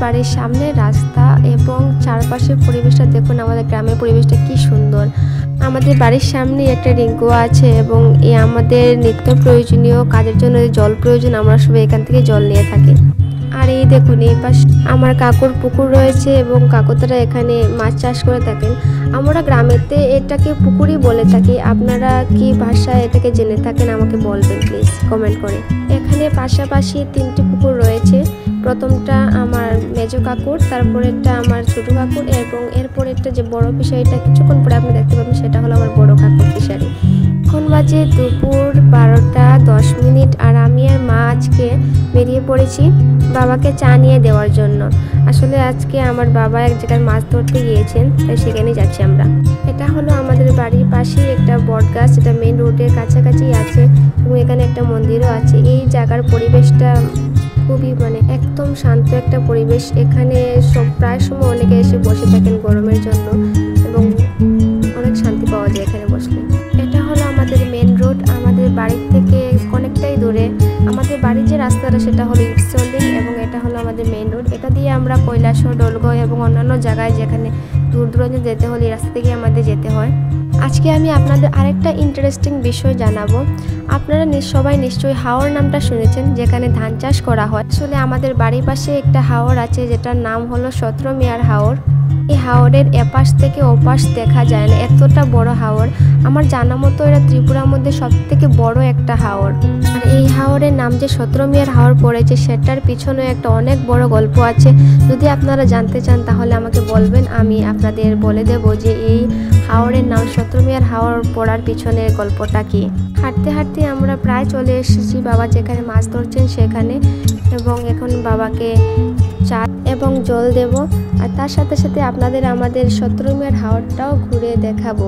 বাড়ির সামনে রাস্তা এবং চারপাশের পরিবেশটা দেখুন, আমাদের গ্রামের পরিবেশটা কি সুন্দর। আমাদের বাড়ির সামনে একটা রিংকুয়া আছে এবং আমাদের নিত্য প্রয়োজনীয় কাজের জন্য জল প্রয়োজন, আমরা সবাই এখান থেকে জল নিয়ে থাকি। আর এই দেখুন, এই পাশে আমার কাকুর পুকুর রয়েছে এবং কাকুতারা এখানে মাছ চাষ করে থাকেন। আমরা গ্রামেতে এটাকে পুকুরই বলে থাকি। আপনারা কি ভাষায় এটাকে জেনে থাকেন আমাকে বলবেন প্লিজ কমেন্ট করে। এখানে পাশাপাশি 3টি পুকুর রয়েছে। প্রথমটা আমার মেজো কাকুর, তারপরেরটা আমার ছোট কাকুর এবং এরপরেরটা যে বড় ফিশারিটা কিছুক্ষণ পরে আপনি দেখতে পাবেন সেটা হলো আমার বড় কাকুর ফিশারি। এখন বাজে দুপুর 12টা 10 মিনিট আর আমি আর মা আজকে বেরিয়ে পড়েছি বাবাকে চা নিয়ে দেওয়ার জন্য। আসলে আজকে আমার বাবা এক জায়গায় মাছ ধরতে গিয়েছেন, তাই সেখানেই যাচ্ছি আমরা। এটা হলো আমাদের বাড়ির পাশেই একটা বট গাছ, এটা মেইন রোডের কাছাকাছি আছে এবং এখানে একটা মন্দিরও আছে। এই জায়গার পরিবেশটা খুবই একদম শান্ত একটা পরিবেশ। এখানে প্রায় সময় অনেকে এসে বসে থাকেন গরমের জন্য এবং অনেক শান্তি পাওয়া যায় এখানে বসলে। এটা হলো আমাদের মেন রোড, আমাদের বাড়ির থেকে অনেকটাই দূরে। আমাদের বাড়ির যে রাস্তাটা সেটা হলো ইটসলিং এবং এটা হলো আমাদের মেন রোড। এটা দিয়ে আমরা কৈলাসহর, ডলগড় এবং অন্যান্য জায়গায় যেখানে দূর দূরান্তে যেতে হলে এই রাস্তা থেকে আমাদের যেতে হয়। আজকে আমি আপনাদের আরেকটা ইন্টারেস্টিং বিষয় জানাবো। আপনারা সবাই নিশ্চয়ই হাওর নামটা শুনেছেন, যেখানে ধান চাষ করা হয়। আসলে আমাদের বাড়ির পাশে একটা হাওর আছে যেটার নাম হলো 17 মিয়ার হাওর। এই হাওরের এপাশ থেকে ওপাশ দেখা যায় না, এতটা বড় হাওর। আমার জানা মতো এটা ত্রিপুরার মধ্যে সবথেকে বড় একটা হাওর। আর এই হাওরের নাম যে 17 মিয়ার হাওর পড়েছে সেটার পিছনে একটা অনেক বড় গল্প আছে। যদি আপনারা জানতে চান তাহলে আমাকে বলবেন, আমি আপনাদের বলে দেব যে এই হাওরের নাম 17 মিয়ার হাওর পড়ার পিছনের গল্পটা কি। হাঁটতে হাঁটতে আমরা প্রায় চলে এসেছি বাবা যেখানে মাছ ধরছেন সেখানে, এবং এখন বাবাকে চা এবং জল দেব। আর তার সাথে সাথে আপনাদের আমাদের 17 মিয়ার হাওরটাও ঘুরে দেখাবো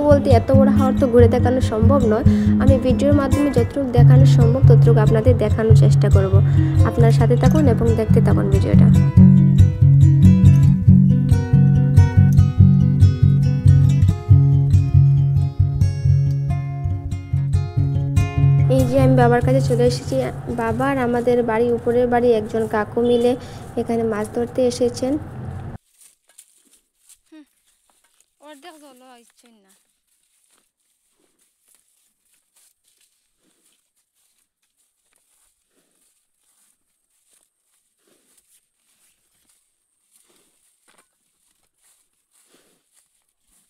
বলতে এত বড় হাওর তো ঘুরে দেখানো সম্ভব নয়। আমি ভিডিওর মাধ্যমে যতটুকু দেখানো সম্ভব ততটুকু আপনাদের দেখানোর চেষ্টা করব। আপনার সাথে থাকুন এবং দেখতে থাকুন ভিডিওটা। এই যে আমি বাবার কাছে চলে এসেছি। বাবার আমাদের বাড়ি উপরের বাড়ি একজন কাকু মিলে এখানে মাছ ধরতে এসেছেন।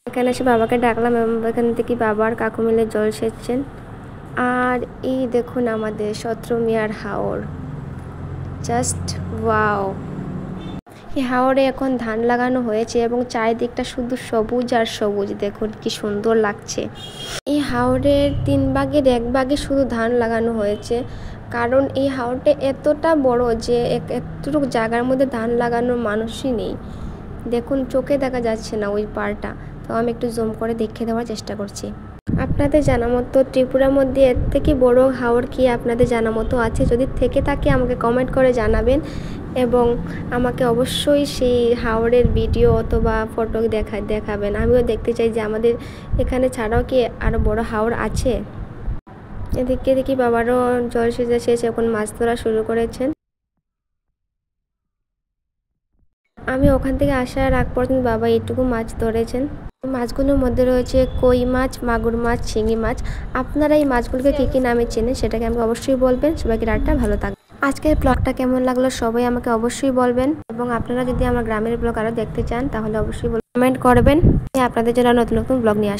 এখানে এসে বাবাকে ডাকলাম এবং এখান থেকে বাবার কাকু মিলে জল সেচছেন। আর এই দেখুন আমাদের 17 মিয়ার হাওর, জাস্ট ওয়াও। এই হাওরে এখন ধান লাগানো হয়েছে এবং চারিদিকটা শুধু সবুজ আর সবুজ, দেখুন কি সুন্দর লাগছে। এই হাওরের 3 ভাগের 1 ভাগে শুধু ধান লাগানো হয়েছে, কারণ এই হাওরটা এতটা বড় যে এতটুকু জায়গার মধ্যে ধান লাগানোর মানুষই নেই। দেখুন চোখে দেখা যাচ্ছে না ওই পাড়টা, তো আমি একটু জুম করে দেখিয়ে দেওয়ার চেষ্টা করছি। আপনাদের জানা মতো ত্রিপুরার মধ্যে এর থেকে বড় হাওর কি আপনাদের জানা মতো আছে? যদি থেকে থাকে আমাকে কমেন্ট করে জানাবেন এবং আমাকে অবশ্যই সেই হাওরের ভিডিও অথবা ফটো দেখাবেন। আমিও দেখতে চাই যে আমাদের এখানে ছাড়াও কি আরও বড় হাওর আছে। এদিকে দেখি বাবারও জল সেচা শেষ, এখন মাছ ধরা শুরু করেছেন। আমি ওখান থেকে আসার আগ পর্যন্ত বাবা এইটুকু মাছ ধরেছেন। মাছগুলোর মধ্যে রয়েছে কই মাছ, মাগুর মাছ, শিঙি মাছ। আপনারা এই মাছগুলোকে কী কী নামে চেনেন সেটাকে আমাকে অবশ্যই বলবেন। সবাইকে রাতটা ভালো থাকবে। আজকের ব্লগটা কেমন লাগলো সবাই আমাকে অবশ্যই বলবেন, এবং আপনারা যদি আমার গ্রামের ব্লগ আরও দেখতে চান তাহলে অবশ্যই কমেন্ট করবেন। আপনাদের জন্য নতুন নতুন ব্লগ নিয়ে আসবেন।